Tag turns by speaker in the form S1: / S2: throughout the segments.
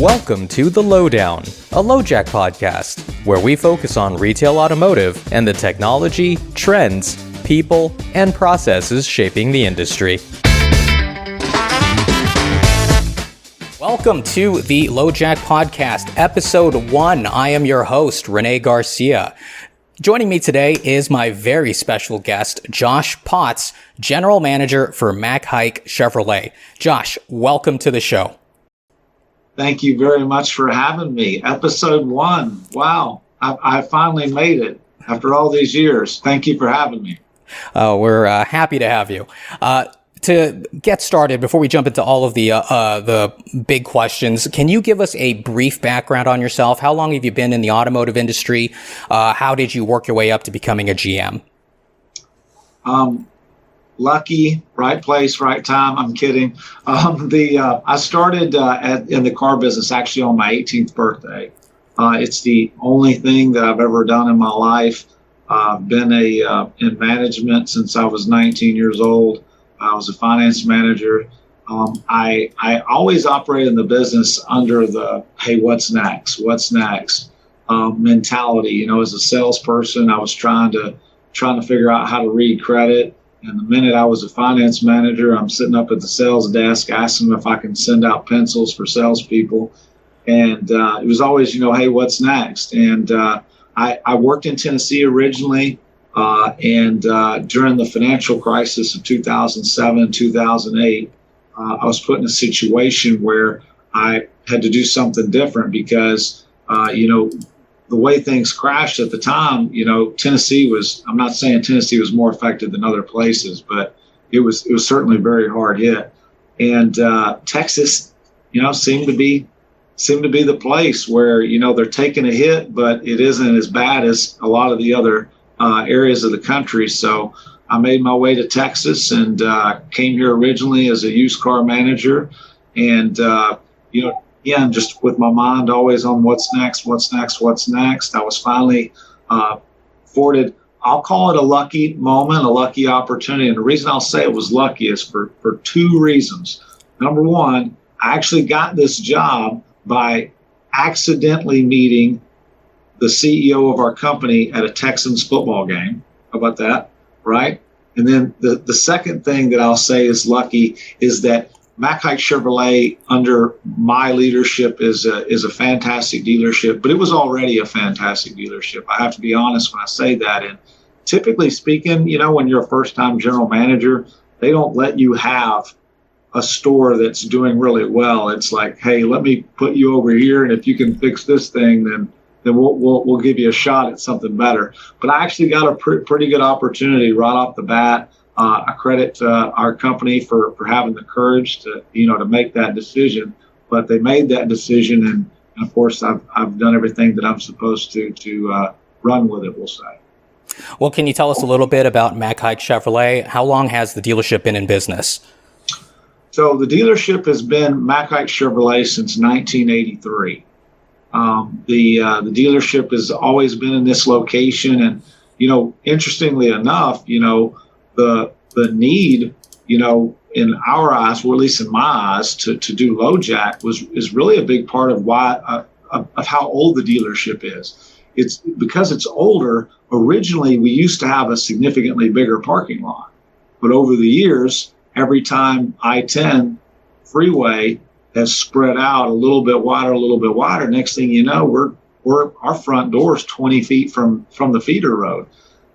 S1: Welcome to the LoDown, a LoJack Podcast, where we focus on retail automotive and the technology, trends, people, and processes shaping the industry. Welcome to the LoJack Podcast, Episode 1. I am your host, Rene Garcia. Joining me today is my very special guest, Josh Potts, General Manager for Mac Haik Chevrolet. Josh, welcome to the show.
S2: Thank you very much for having me. Episode 1. Wow. I finally made it after all these years. Thank you for having me.
S1: We're happy to have you. To get started, before we jump into all of the big questions, can you give us a brief background on yourself? How long have you been in the automotive industry? How did you work your way up to becoming a GM?
S2: Lucky, right place, right time. I'm kidding. I started in the car business actually on my 18th birthday. It's the only thing that I've ever done in my life. I've been in management since I was 19 years old. I was a finance manager. I always operated in the business under the, hey, what's next mentality. You know, as a salesperson, I was trying to figure out how to read credit. And the minute I was a finance manager, I'm sitting up at the sales desk asking them if I can send out pencils for salespeople. And it was always, hey, what's next? And I worked in Tennessee originally. And during the financial crisis of 2007, 2008, I was put in a situation where I had to do something different because, the way things crashed at the time, Tennessee was, I'm not saying Tennessee was more affected than other places, but it was certainly very hard hit. And Texas, seemed to be the place where, they're taking a hit, but it isn't as bad as a lot of the other areas of the country. So I made my way to Texas and came here originally as a used car manager. And, again, just with my mind always on what's next. I was finally afforded, I'll call it a lucky moment, a lucky opportunity. And the reason I'll say it was lucky is for two reasons. Number one, I actually got this job by accidentally meeting the CEO of our company at a Texans football game. How about that? Right? And then the second thing that I'll say is lucky is that Mac Haik Chevrolet under my leadership is a fantastic dealership, but it was already a fantastic dealership. I have to be honest when I say that. And typically speaking, when you're a first-time general manager, they don't let you have a store that's doing really well. It's like, hey, let me put you over here, and if you can fix this thing, then we'll give you a shot at something better. But I actually got a pretty good opportunity right off the bat. I credit our company for having the courage to make that decision. But they made that decision, and of course I've done everything that I'm supposed to run with it, we'll say.
S1: Well, can you tell us a little bit about Mac Haik Chevrolet? How long has the dealership been in business?
S2: So the dealership has been Mac Haik Chevrolet since 1983. The dealership has always been in this location, and interestingly enough, the need, in our eyes, or at least in my eyes, to do LoJack is really a big part of why of how old the dealership is. It's because it's older. Originally, we used to have a significantly bigger parking lot, but over the years, every time I-10 freeway has spread out a little bit wider. Next thing you know, our front door is 20 feet from the feeder road.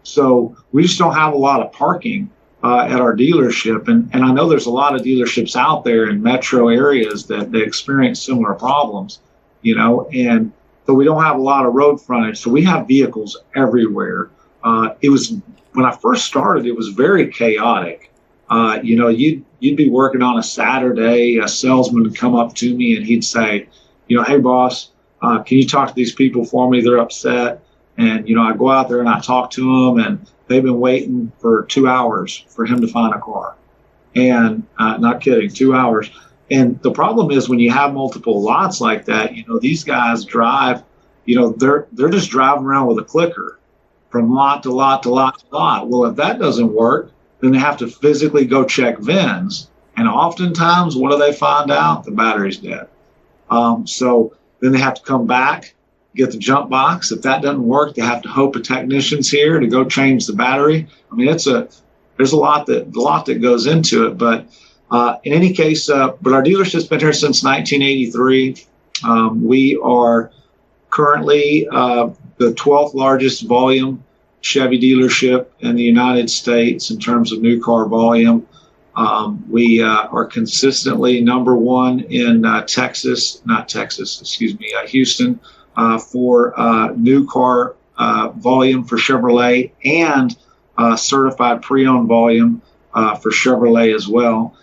S2: So we just don't have a lot of parking at our dealership. And I know there's a lot of dealerships out there in metro areas that they experience similar problems, and so we don't have a lot of road frontage. So we have vehicles everywhere. When I first started, it was very chaotic. You'd be working on a Saturday, a salesman would come up to me and he'd say, hey boss, can you talk to these people for me? They're upset. And, I go out there and I talk to them, and they've been waiting for 2 hours for him to find a car. And not kidding, 2 hours. And the problem is when you have multiple lots like that, these guys drive, they're just driving around with a clicker from lot to lot to lot to lot. Well, if that doesn't work, then they have to physically go check VINs. And oftentimes, what do they find out? The battery's dead. So then they have to come back, get the jump box. If that doesn't work, they have to hope a technician's here to go change the battery. I mean, there's a lot that goes into it. But in any case, but our dealership's been here since 1983. We are currently the 12th largest volume Chevy dealership in the United States in terms of new car volume. We are consistently number one in Houston for new car volume for Chevrolet and certified pre-owned volume for Chevrolet as well.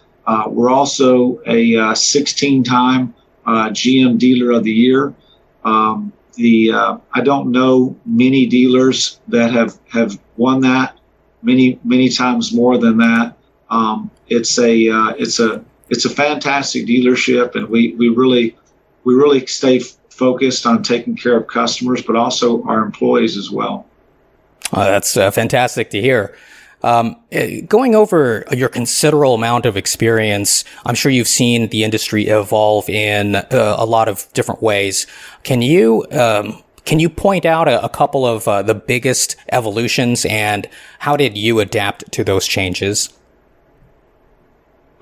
S2: We're also a 16-time GM Dealer of the Year. I don't know many dealers that have won that many times more than that. It's a fantastic dealership, and we really stay focused on taking care of customers, but also our employees as well.
S1: That's fantastic to hear. Going over your considerable amount of experience, I'm sure you've seen the industry evolve in a lot of different ways. Can you point out a couple of the biggest evolutions, and how did you adapt to those changes?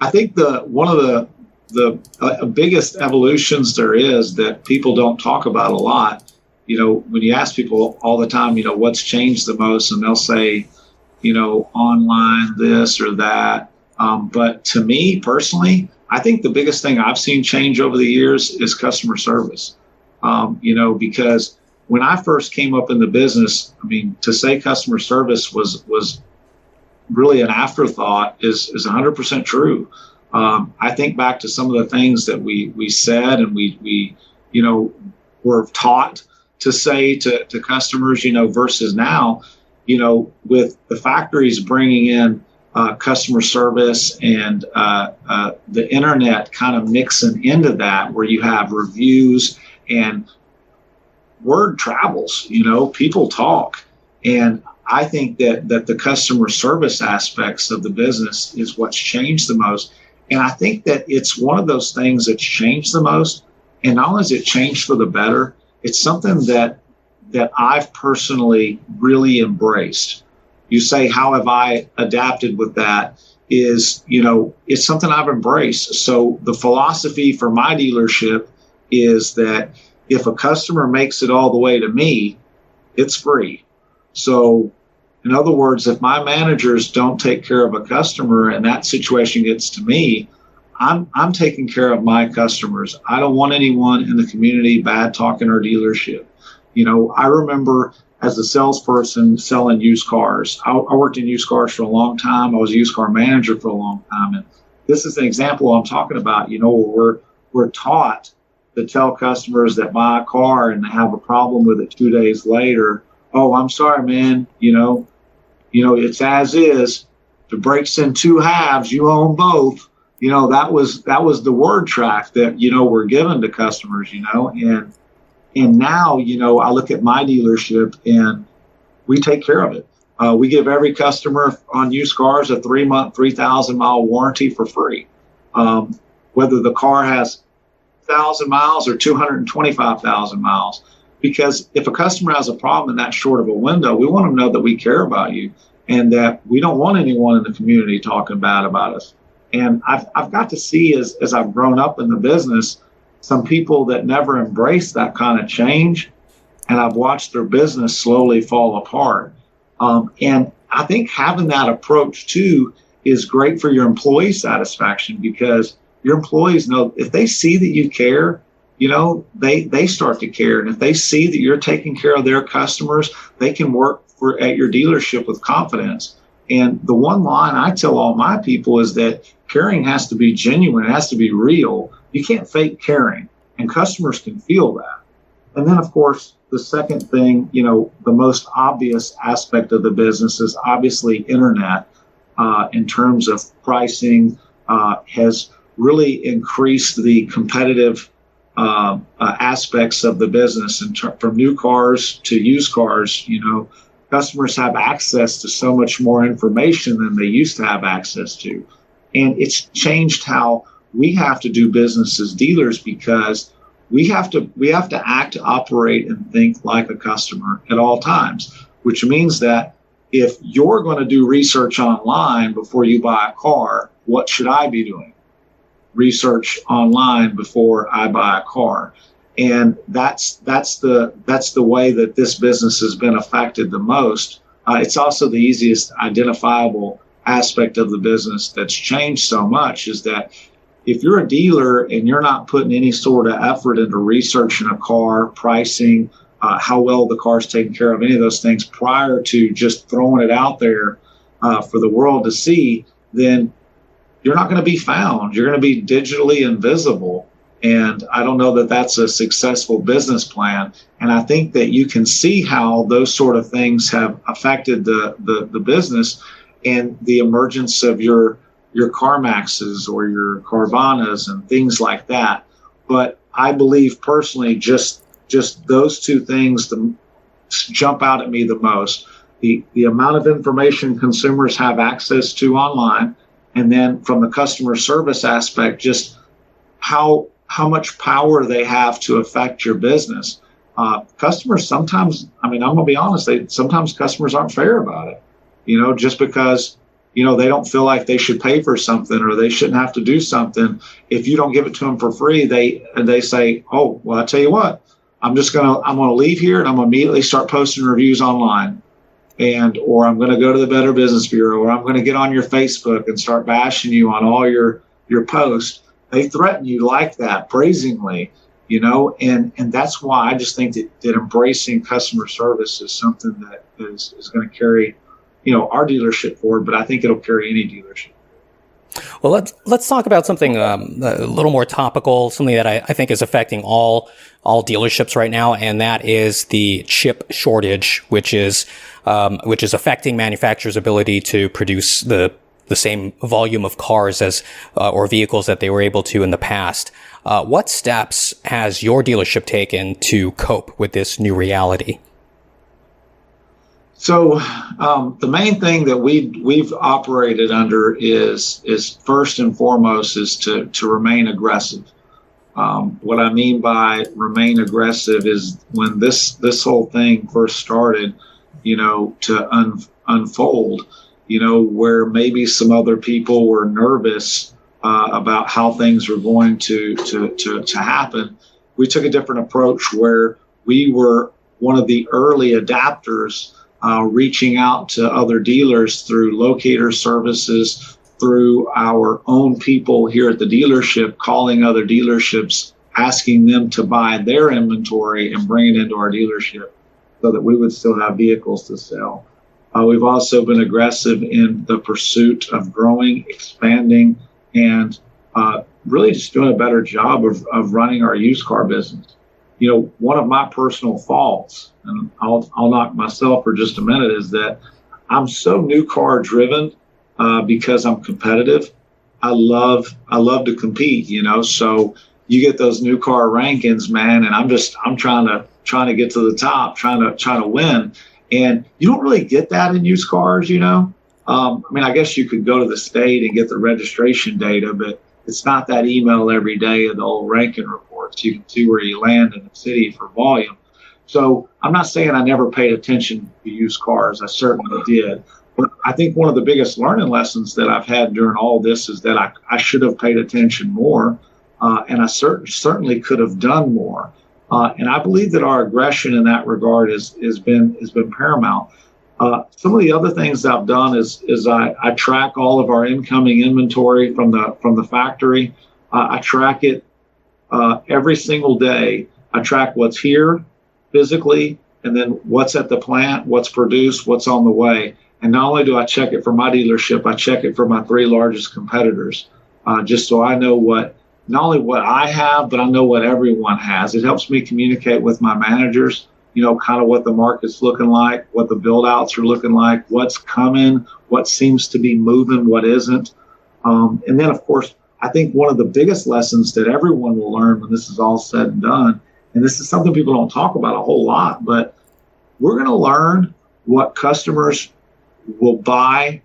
S2: I think one of the biggest evolutions there is that people don't talk about a lot. When you ask people all the time, what's changed the most, and they'll say, online, this or that. But to me personally, I think the biggest thing I've seen change over the years is customer service. Because when I first came up in the business, I mean, to say customer service was really an afterthought is 100% true. I think back to some of the things that we said and we were taught to say to customers, versus now, with the factories bringing in customer service and the internet kind of mixing into that, where you have reviews and word travels, people talk. And I think that the customer service aspects of the business is what's changed the most. And I think that it's one of those things that's changed the most. And not only has it changed for the better, it's something that I've personally really embraced. You say, how have I adapted with that? Is, it's something I've embraced. So the philosophy for my dealership is that if a customer makes it all the way to me, it's free. So in other words, if my managers don't take care of a customer and that situation gets to me, I'm taking care of my customers. I don't want anyone in the community bad talking our dealership. I remember as a salesperson selling used cars. I worked in used cars for a long time. I was a used car manager for a long time. And this is an example I'm talking about, where we're taught to tell customers that buy a car and they have a problem with it 2 days later. Oh, I'm sorry, man. It's as is. If it breaks in two halves, you own both. That was the word track that, we're given to customers, and now, I look at my dealership and we take care of it. We give every customer on used cars a 3-month, 3,000-mile warranty for free. Whether the car has 1,000 miles or 225,000 miles. Because if a customer has a problem in that short of a window, we want them to know that we care about you and that we don't want anyone in the community talking bad about us. And I've got to see as I've grown up in the business, some people that never embrace that kind of change, and I've watched their business slowly fall apart. And I think having that approach too is great for your employee satisfaction, because your employees know if they see that you care, they start to care. And if they see that you're taking care of their customers, they can work at your dealership with confidence. And the one line I tell all my people is that caring has to be genuine. It has to be real. You can't fake caring, and customers can feel that. And then, of course, the second thing, the most obvious aspect of the business is obviously internet in terms of pricing has really increased the competitive aspects of the business. From new cars to used cars, customers have access to so much more information than they used to have access to. And it's changed how we have to do business as dealers, because we have to act, operate, and think like a customer at all times, which means that if you're going to do research online before you buy a car, what should I be doing? Research online before I buy a car. And that's the way that this business has been affected the most. It's also the easiest identifiable aspect of the business that's changed so much, is that if you're a dealer and you're not putting any sort of effort into researching a car, pricing, how well the car's taken care of, any of those things prior to just throwing it out there for the world to see, then you're not going to be found. You're going to be digitally invisible. And I don't know that that's a successful business plan. And I think that you can see how those sort of things have affected the business and the emergence of your CarMaxes or your Carvanas and things like that. But I believe personally, just those two things jump out at me the most. The amount of information consumers have access to online, and then from the customer service aspect, just how much power they have to affect your business. Customers sometimes, I'm going to be honest, sometimes customers aren't fair about it. Just because, they don't feel like they should pay for something or they shouldn't have to do something. If you don't give it to them for free, they say, oh, well, I tell you what, I'm going to leave here and I'm going to immediately start posting reviews online. Or I'm going to go to the Better Business Bureau, or I'm going to get on your Facebook and start bashing you on all your posts. They threaten you like that, brazenly, and that's why I just think that embracing customer service is something that is going to carry, our dealership forward, but I think it'll carry any dealership.
S1: Well, let's talk about something a little more topical, something that I think is affecting all dealerships right now, and that is the chip shortage, which is affecting manufacturers' ability to produce the same volume of cars as or vehicles that they were able to in the past. What steps has your dealership taken to cope with this new reality?
S2: So the main thing that we've operated under is first and foremost is to remain aggressive. What I mean by remain aggressive is when this whole thing first started, to unfold, where maybe some other people were nervous about how things were going to happen. We took a different approach where we were one of the early adapters, reaching out to other dealers through locator services, through our own people here at the dealership, calling other dealerships, asking them to buy their inventory and bring it into our dealership so that we would still have vehicles to sell. We've also been aggressive in the pursuit of growing, expanding, and really just doing a better job of running our used car business. One of my personal faults, and I'll knock myself for just a minute, is that I'm so new car driven because I'm competitive. I love to compete, so you get those new car rankings, man, and I'm trying to get to the top, trying to win. And you don't really get that in used cars, I guess you could go to the state and get the registration data, but it's not that email every day of the old ranking reports. You can see where you land in the city for volume. So I'm not saying I never paid attention to used cars. I certainly did. But I think one of the biggest learning lessons that I've had during all this is that I should have paid attention more, and I certainly could have done more. And I believe that our aggression in that regard has been paramount. Some of the other things I've done is I track all of our incoming inventory from the factory. I track it every single day. I track what's here physically, and then what's at the plant, what's produced, what's on the way. And not only do I check it for my dealership, I check it for my 3 largest competitors, just so I know not only what I have, but I know what everyone has. It helps me communicate with my managers, kind of what the market's looking like, what the build outs are looking like, what's coming, what seems to be moving, what isn't. And then, of course, I think one of the biggest lessons that everyone will learn when this is all said and done, and this is something people don't talk about a whole lot, but we're going to learn what customers will buy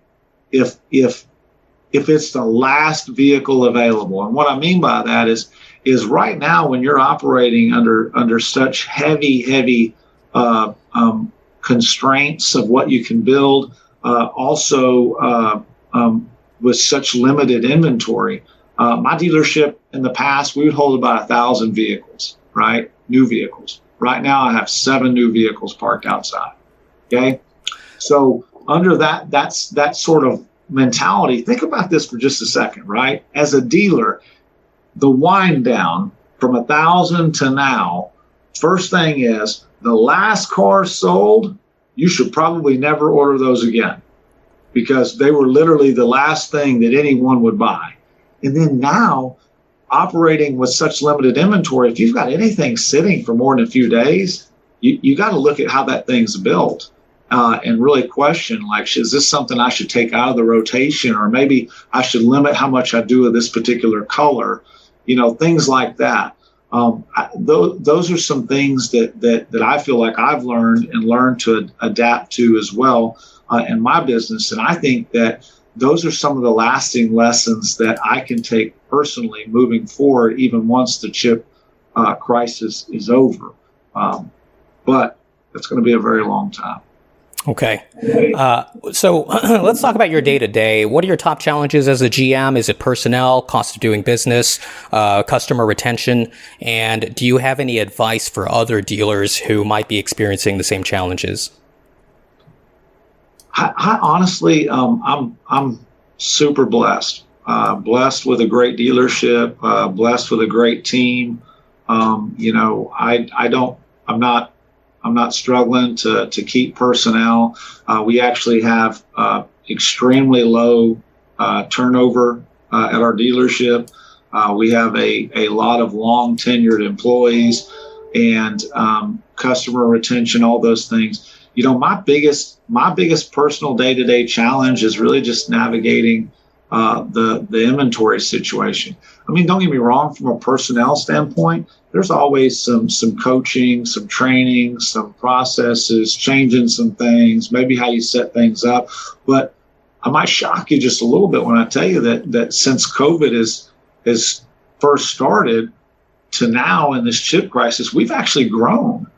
S2: if it's the last vehicle available. And what I mean by that is is right now when you're operating under such heavy constraints of what you can build, also with such limited inventory. My dealership in the past, we would hold about 1,000 vehicles, right? New vehicles. Right now, I have 7 new vehicles parked outside. Okay, so under that sort of mentality, think about this for just a second, right? As a dealer, the wind down from 1,000 to now, first thing is the last car sold, you should probably never order those again because they were literally the last thing that anyone would buy. And then now, operating with such limited inventory, if you've got anything sitting for more than a few days, you got to look at how that thing's built and really question, like, is this something I should take out of the rotation, or maybe I should limit how much I do of this particular color, things like that. Those are some things that I feel like I've learned to adapt to as well in my business. And I think that those are some of the lasting lessons that I can take personally moving forward, even once the chip crisis is over. But it's going to be a very long time.
S1: Okay. So let's talk about your day-to-day. What are your top challenges as a GM? Is it personnel, cost of doing business, customer retention? And do you have any advice for other dealers who might be experiencing the same challenges?
S2: I honestly, I'm super blessed. Blessed with a great dealership, blessed with a great team. I'm not struggling to keep personnel. We actually have extremely low turnover at our dealership. We have a lot of long tenured employees and customer retention, all those things. My biggest personal day-to-day challenge is really just navigating the inventory situation. I mean, don't get me wrong, from a personnel standpoint, there's always some coaching, some training, some processes, changing some things, maybe how you set things up. But I might shock you just a little bit when I tell you that since COVID has first started to now in this chip crisis, we've actually grown.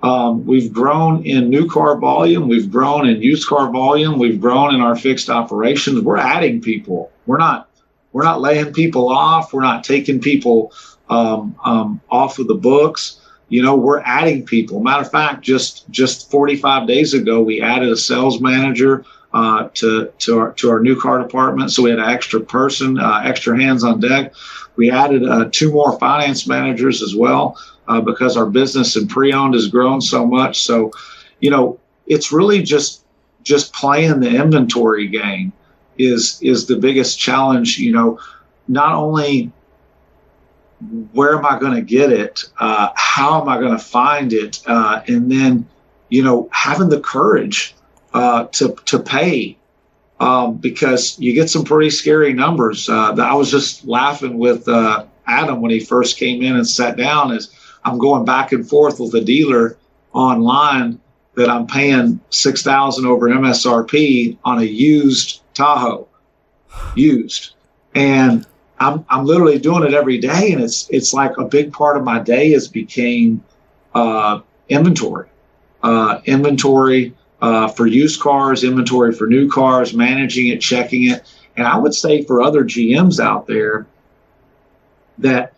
S2: We've grown in new car volume. We've grown in used car volume. We've grown in our fixed operations. We're adding people. We're not laying people off. We're not taking people off of the books. We're adding people. Matter of fact, just 45 days ago, we added a sales manager to our new car department. So we had an extra person, extra hands on deck. We added 2 more finance managers as well. Because our business in pre-owned has grown so much. So, it's really just playing the inventory game is the biggest challenge. Not only where am I going to get it, how am I going to find it, and then, having the courage to pay, because you get some pretty scary numbers. I was just laughing with Adam when he first came in and sat down. I'm going back and forth with a dealer online that I'm paying $6,000 over MSRP on a used Tahoe, and I'm literally doing it every day, and it's like a big part of my day has became inventory for used cars, inventory for new cars, managing it, checking it, and I would say for other GMs out there that.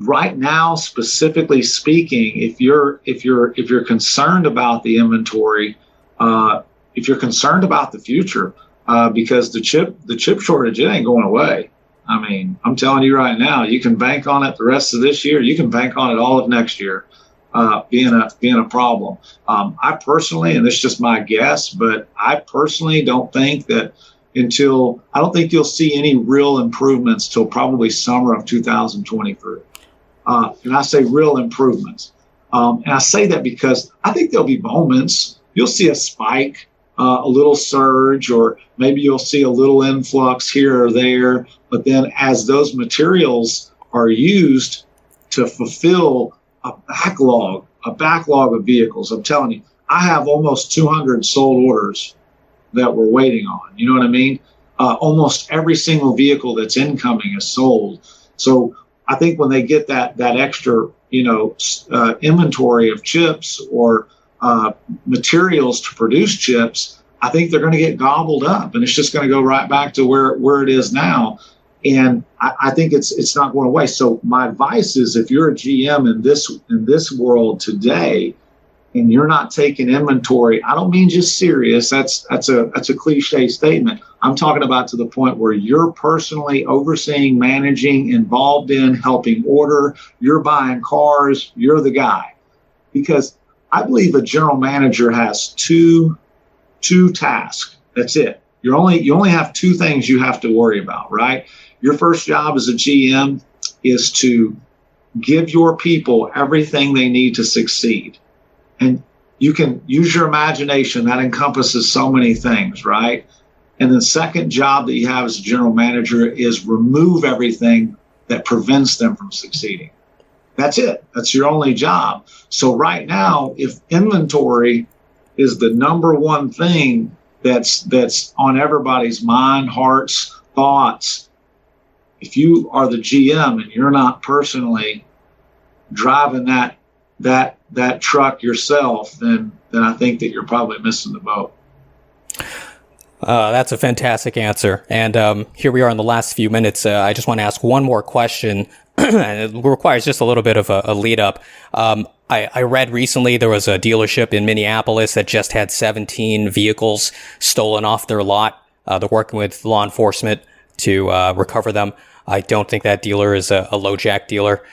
S2: Right now, specifically speaking, if you're concerned about the inventory, if you're concerned about the future, because the chip shortage, it ain't going away. I mean, I'm telling you right now, you can bank on it the rest of this year. You can bank on it all of next year, being a problem. I personally, and this is just my guess, but I personally don't think that I don't think you'll see any real improvements till probably summer of 2023. And I say real improvements. And I say that because I think there'll be moments you'll see a spike, a little surge, or maybe you'll see a little influx here or there. But then as those materials are used to fulfill a backlog of vehicles, I'm telling you, I have almost 200 sold orders that we're waiting on. You know what I mean? Almost every single vehicle that's incoming is sold. So I think when they get that extra, inventory of chips or materials to produce chips, I think they're going to get gobbled up, and it's just going to go right back to where it is now. And I think it's not going away. So my advice is, if you're a GM in this world today, and you're not taking inventory, I don't mean just serious. That's a cliche statement. I'm talking about to the point where you're personally overseeing, managing, involved in, helping order. You're buying cars. You're the guy. Because I believe a general manager has two tasks. That's it. You only have two things you have to worry about, right? Your first job as a GM is to give your people everything they need to succeed. And you can use your imagination. That encompasses so many things, right? And the second job that you have as a general manager is remove everything that prevents them from succeeding. That's it. That's your only job. So right now, if inventory is the number one thing that's on everybody's mind, hearts, thoughts, if you are the GM and you're not personally driving that truck yourself, then I think that you're probably missing the boat.
S1: That's a fantastic answer. And here we are in the last few minutes. I just want to ask one more question, and it requires just a little bit of a lead up. I read recently there was a dealership in Minneapolis that just had 17 vehicles stolen off their lot. They're working with law enforcement to recover them. I don't think that dealer is a LoJack dealer.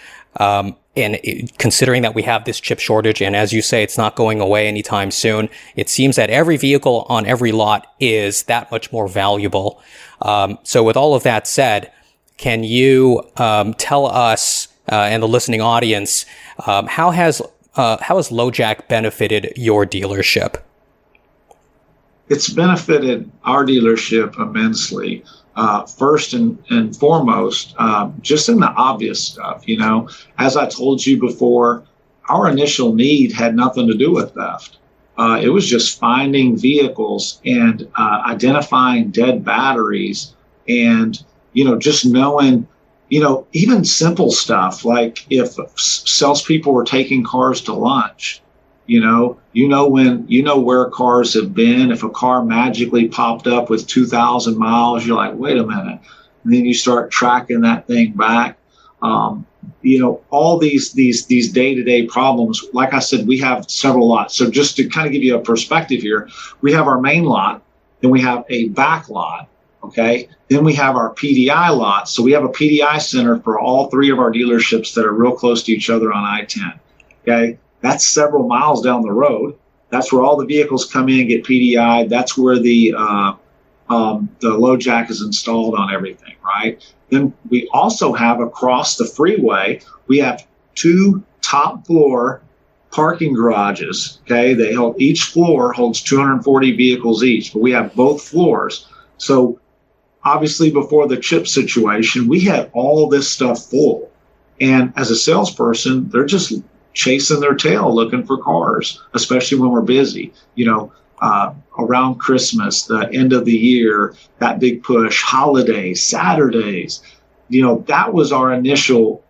S1: Considering that we have this chip shortage, and as you say, it's not going away anytime soon, it seems that every vehicle on every lot is that much more valuable. So with all of that said, can you tell us and the listening audience, how has LoJack benefited your dealership?
S2: It's benefited our dealership immensely. First and foremost, just in the obvious stuff, as I told you before, our initial need had nothing to do with theft. It was just finding vehicles and identifying dead batteries and, just knowing, even simple stuff like if salespeople were taking cars to lunch, where cars have been. If a car magically popped up with 2,000 miles, you're like, wait a minute. And then you start tracking that thing back. All these day-to-day problems. Like I said, we have several lots. So just to kind of give you a perspective here, we have our main lot, then we have a back lot. Okay. Then we have our PDI lot. So we have a PDI center for all three of our dealerships that are real close to each other on I-10. Okay. That's several miles down the road. That's where all the vehicles come in and get PDI. That's where the LoJack is installed on everything, right? Then we also have across the freeway, we have two top floor parking garages. Okay, each floor holds 240 vehicles each, but we have both floors. So obviously, before the chip situation, we had all this stuff full, and as a salesperson, they're just chasing their tail looking for cars, especially when we're busy, around Christmas, the end of the year, that big push, holidays, Saturdays, that was our initial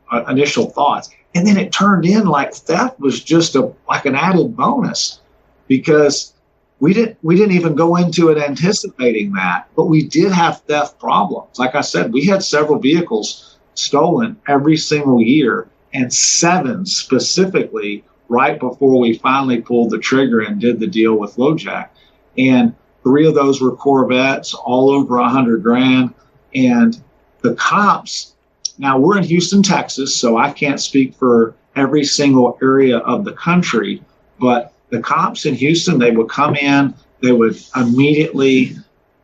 S2: thoughts. And then it turned in like theft was just like an added bonus, because we didn't even go into it anticipating that, but we did have theft problems. Like I said, we had several vehicles stolen every single year, and 7 specifically right before we finally pulled the trigger and did the deal with LoJack. And 3 of those were Corvettes, all over $100,000. And the cops, now we're in Houston, Texas, so I can't speak for every single area of the country, but the cops in Houston, they would come in, they would immediately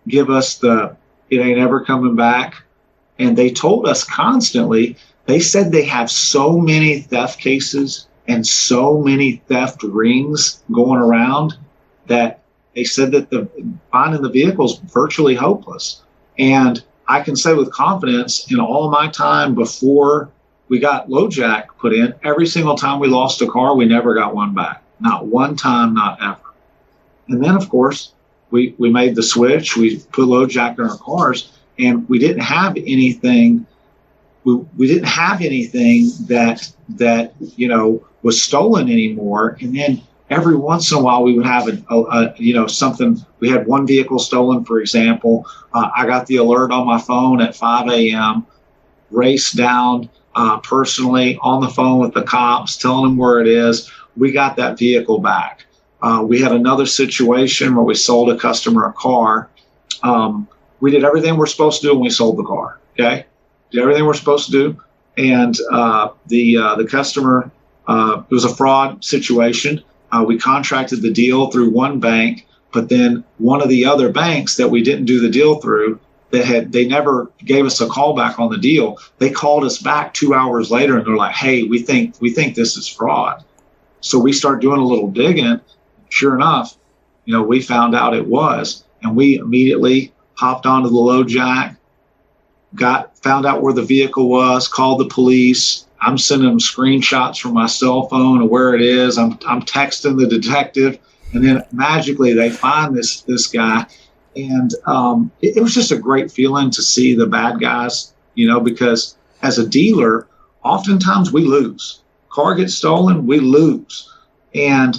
S2: give us it ain't ever coming back. And they told us constantly, they said they have so many theft cases and so many theft rings going around that they said that finding the vehicles virtually hopeless. And I can say with confidence, in all my time before we got LoJack put in, every single time we lost a car, we never got one back. Not one time, not ever. And then, of course, we made the switch. We put LoJack in our cars, and we didn't have anything we didn't have anything that was stolen anymore. And then every once in a while we would have something. We had one vehicle stolen, for example. I got the alert on my phone at 5 a.m., raced down personally on the phone with the cops, telling them where it is. We got that vehicle back. We had another situation where we sold a customer a car. We did everything we're supposed to do when we sold the car. Okay, did everything we're supposed to do, and the customer, it was a fraud situation. We contracted the deal through one bank, but then one of the other banks that we didn't do the deal through, they never gave us a call back on the deal. They called us back 2 hours later and they're like, "Hey, we think this is fraud." So we start doing a little digging. Sure enough, we found out it was, and we immediately hopped onto the LoJack, found out where the vehicle was, called the police. I'm sending them screenshots from my cell phone of where it is. I'm texting the detective, and then magically they find this guy. And it was just a great feeling to see the bad guys, because as a dealer, oftentimes we lose. Car gets stolen, we lose. And,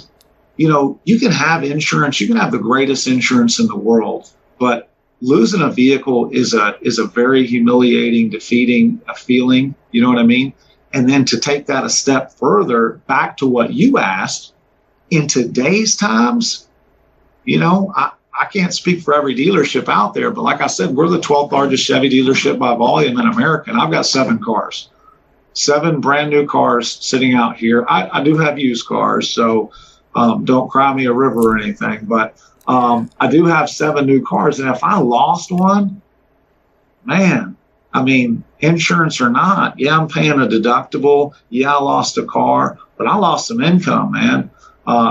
S2: you can have insurance, you can have the greatest insurance in the world, but losing a vehicle is a very humiliating, defeating feeling. You know what I mean? And then to take that a step further, back to what you asked, in today's times, I can't speak for every dealership out there, but like I said, we're the 12th largest Chevy dealership by volume in America, and I've got 7 cars, 7 brand new cars sitting out here. I do have used cars, so don't cry me a river or anything, but I do have 7 new cars, and if I lost one, man, I mean, insurance or not, yeah, I'm paying a deductible. Yeah, I lost a car, but I lost some income, man,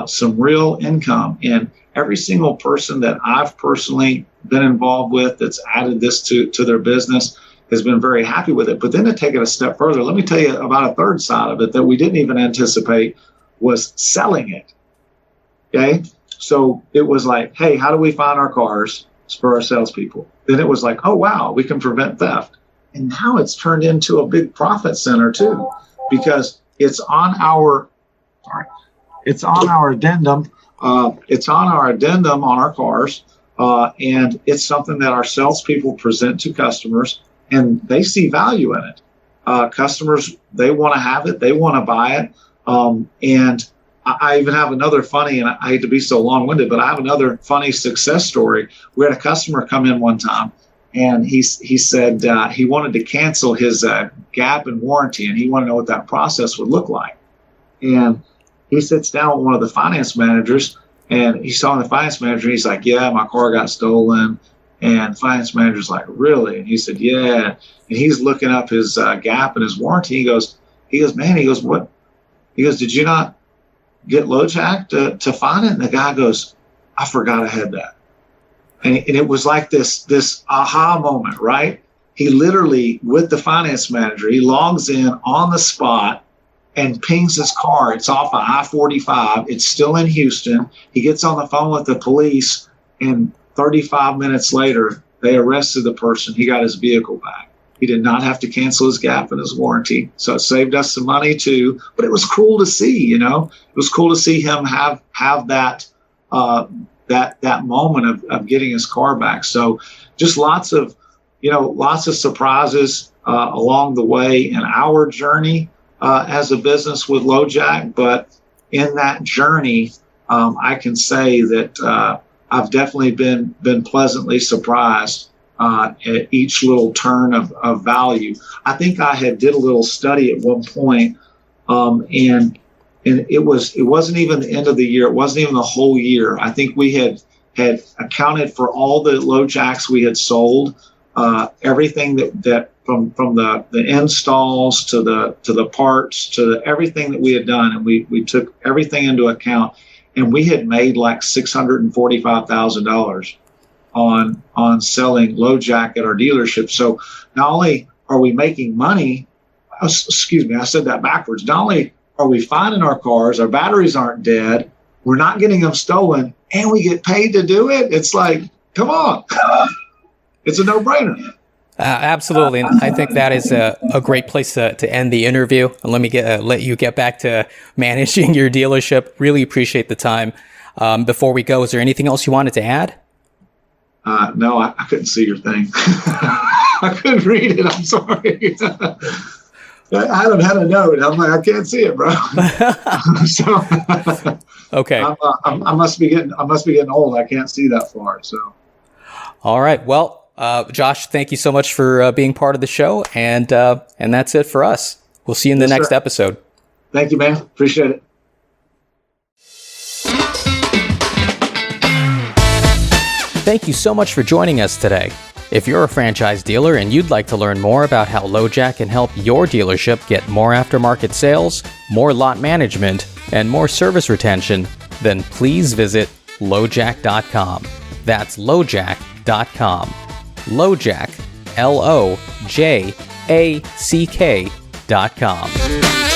S2: some real income. And every single person that I've personally been involved with that's added this to their business has been very happy with it. But then to take it a step further, let me tell you about a third side of it that we didn't even anticipate, was selling it. Okay, so it was like, hey, how do we find our cars for our salespeople? Then it was like, oh, wow, we can prevent theft. And now it's turned into a big profit center too, because it's on our addendum. It's on our addendum on our cars, and it's something that our salespeople present to customers, and they see value in it. Customers, they want to have it, they want to buy it, and I even have another funny, and I hate to be so long-winded, but I have another funny success story. We had a customer come in one time, and he said he wanted to cancel his gap in warranty, and he wanted to know what that process would look like. And he sits down with one of the finance managers, and he's talking to the finance manager, and he's like, yeah, my car got stolen. And the finance manager's like, really? And he said, yeah. And he's looking up his gap in his warranty. He goes, what? He goes, did you not get LoJack to find it? And the guy goes, I forgot I had that. And it was like this aha moment, right? He literally, with the finance manager, he logs in on the spot and pings his car. It's off of I-45. It's still in Houston. He gets on the phone with the police, and 35 minutes later, they arrested the person. He got his vehicle back. He did not have to cancel his gap in his warranty. So it saved us some money too. But it was cool to see, It was cool to see him have that that moment of getting his car back. So just lots of surprises along the way in our journey as a business with LoJack. But in that journey, I can say that I've definitely been pleasantly surprised at each little turn of value. I think I did a little study at one point, and it wasn't even the end of the year. It wasn't even the whole year. I think we had accounted for all the LoJacks we had sold, everything that from the installs to the parts to everything that we had done, and we took everything into account, and we had made like $645,000 on selling LoJack at our dealership. So not only are we making money, excuse me, I said that backwards. Not only are we finding our cars, our batteries aren't dead, we're not getting them stolen, and we get paid to do it. It's like, come on. It's a no-brainer.
S1: Absolutely. And I think that is a great place to end the interview. And let me let you get back to managing your dealership. Really appreciate the time. Before we go, is there anything else you wanted to add?
S2: No, I couldn't see your thing. I couldn't read it. I'm sorry. I had a note. I'm like, I can't see it, bro. So,
S1: okay.
S2: I must be getting old. I can't see that far. So,
S1: all right. Well, Josh, thank you so much for being part of the show, and that's it for us. We'll see you in the next episode.
S2: Thank you, man. Appreciate it.
S1: Thank you so much for joining us today. If you're a franchise dealer and you'd like to learn more about how LoJack can help your dealership get more aftermarket sales, more lot management, and more service retention, then please visit LoJack.com. That's LoJack.com. LoJack, LoJack.com.